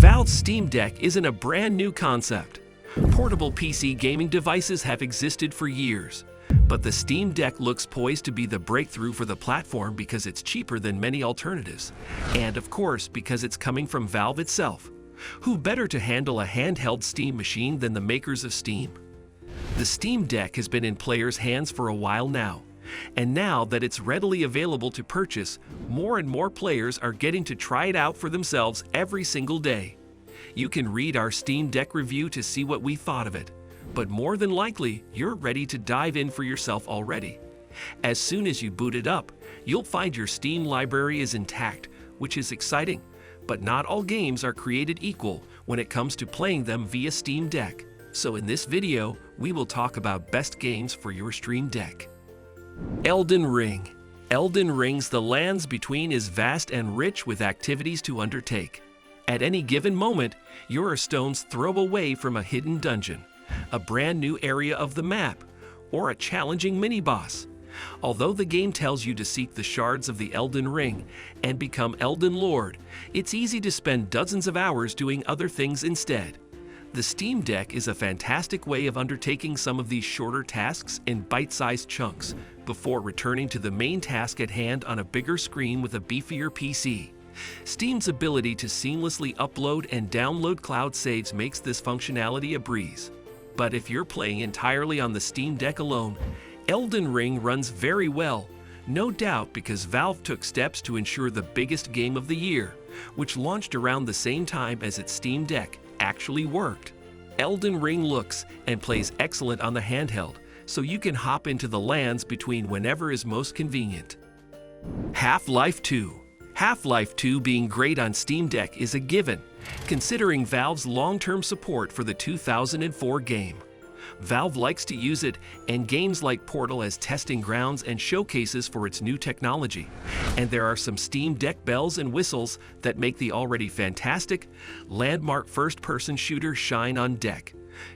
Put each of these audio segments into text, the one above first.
Valve's Steam Deck isn't a brand new concept. Portable PC gaming devices have existed for years, but the Steam Deck looks poised to be the breakthrough for the platform because it's cheaper than many alternatives, and of course because it's coming from Valve itself. Who better to handle a handheld Steam machine than the makers of Steam? The Steam Deck has been in players' hands for a while now, and now that it's readily available to purchase, more and more players are getting to try it out for themselves every single day. You can read our Steam Deck review to see what we thought of it, but more than likely, you're ready to dive in for yourself already. As soon as you boot it up, you'll find your Steam library is intact, which is exciting. But not all games are created equal when it comes to playing them via Steam Deck. So in this video, we will talk about best games for your Steam Deck. Elden Ring. Elden Ring's The Lands Between is vast and rich with activities to undertake. At any given moment, you're a stone's throw away from a hidden dungeon, a brand new area of the map, or a challenging mini-boss. Although the game tells you to seek the shards of the Elden Ring and become Elden Lord, it's easy to spend dozens of hours doing other things instead. The Steam Deck is a fantastic way of undertaking some of these shorter tasks in bite-sized chunks before returning to the main task at hand on a bigger screen with a beefier PC. Steam's ability to seamlessly upload and download cloud saves makes this functionality a breeze. But if you're playing entirely on the Steam Deck alone, Elden Ring runs very well, no doubt because Valve took steps to ensure the biggest game of the year, which launched around the same time as its Steam Deck, actually worked. Elden Ring looks and plays excellent on the handheld, so you can hop into the lands between whenever is most convenient. Half-Life 2. Half-Life 2 being great on Steam Deck is a given, considering Valve's long-term support for the 2004 game. Valve likes to use it and games like Portal as testing grounds and showcases for its new technology. And there are some Steam Deck bells and whistles that make the already fantastic, landmark first-person shooter shine on deck.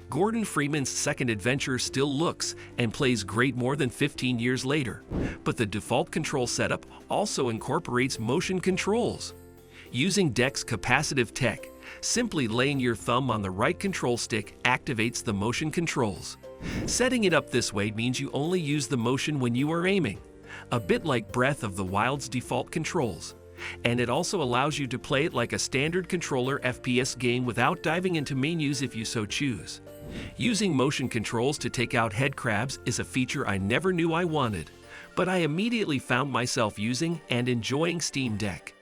Gordon Freeman's second adventure still looks and plays great more than 15 years later, but the default control setup also incorporates motion controls. Using Deck's capacitive tech, simply laying your thumb on the right control stick activates the motion controls. Setting it up this way means you only use the motion when you are aiming, a bit like Breath of the Wild's default controls. And it also allows you to play it like a standard controller FPS game without diving into menus if you so choose. Using motion controls to take out head crabs is a feature I never knew I wanted, but I immediately found myself using and enjoying Steam Deck.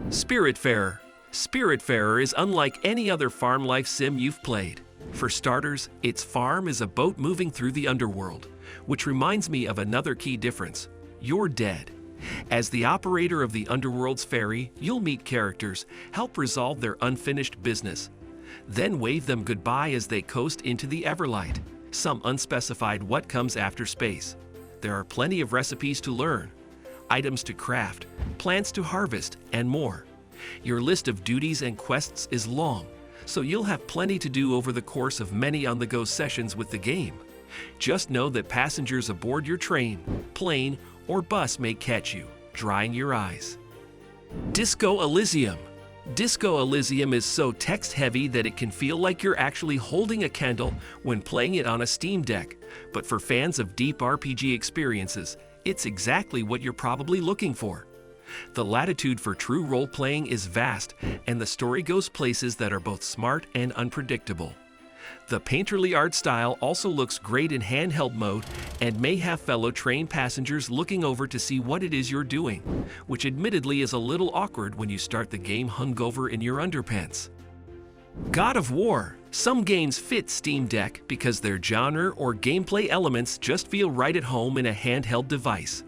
Spiritfarer. Spiritfarer is unlike any other farm life sim you've played. For starters, its farm is a boat moving through the underworld, which reminds me of another key difference: you're dead. As the operator of the underworld's ferry, you'll meet characters, help resolve their unfinished business, then wave them goodbye as they coast into the Everlight, some unspecified what comes after space. There are plenty of recipes to learn, items to craft, plants to harvest, and more. Your list of duties and quests is long, so you'll have plenty to do over the course of many on-the-go sessions with the game. Just know that passengers aboard your train, plane, or bus may catch you, drying your eyes. Disco Elysium. Disco Elysium is so text-heavy that it can feel like you're actually holding a candle when playing it on a Steam Deck, but for fans of deep RPG experiences, it's exactly what you're probably looking for. The latitude for true role-playing is vast, and the story goes places that are both smart and unpredictable. The painterly art style also looks great in handheld mode and may have fellow train passengers looking over to see what it is you're doing, which admittedly is a little awkward when you start the game hungover in your underpants. God of War. Some games fit Steam Deck because their genre or gameplay elements just feel right at home in a handheld device.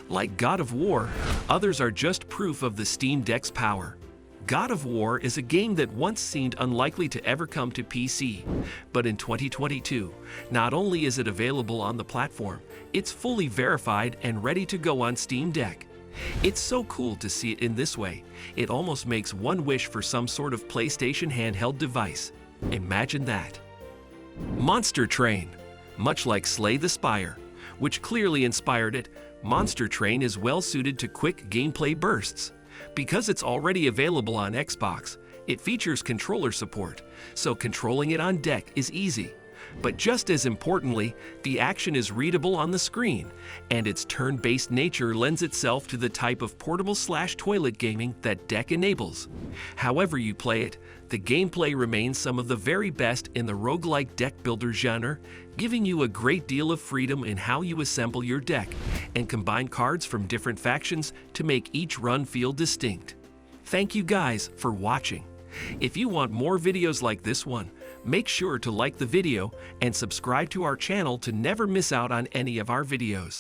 Like God of War, others are just proof of the Steam Deck's power. God of War is a game that once seemed unlikely to ever come to PC, but in 2022, not only is it available on the platform, it's fully verified and ready to go on Steam Deck. It's so cool to see it in this way, it almost makes one wish for some sort of PlayStation handheld device. Imagine that. Monster Train. Much like Slay the Spire, which clearly inspired it, Monster Train is well suited to quick gameplay bursts. Because it's already available on Xbox, It features controller support, so controlling it on deck is easy. But just as importantly, the action is readable on the screen, and its turn-based nature lends itself to the type of portable/toilet gaming that deck enables. However you play it, the gameplay remains some of the very best in the roguelike deck builder genre, giving you a great deal of freedom in how you assemble your deck and combine cards from different factions to make each run feel distinct. Thank you guys for watching. If you want more videos like this one, make sure to like the video and subscribe to our channel to never miss out on any of our videos.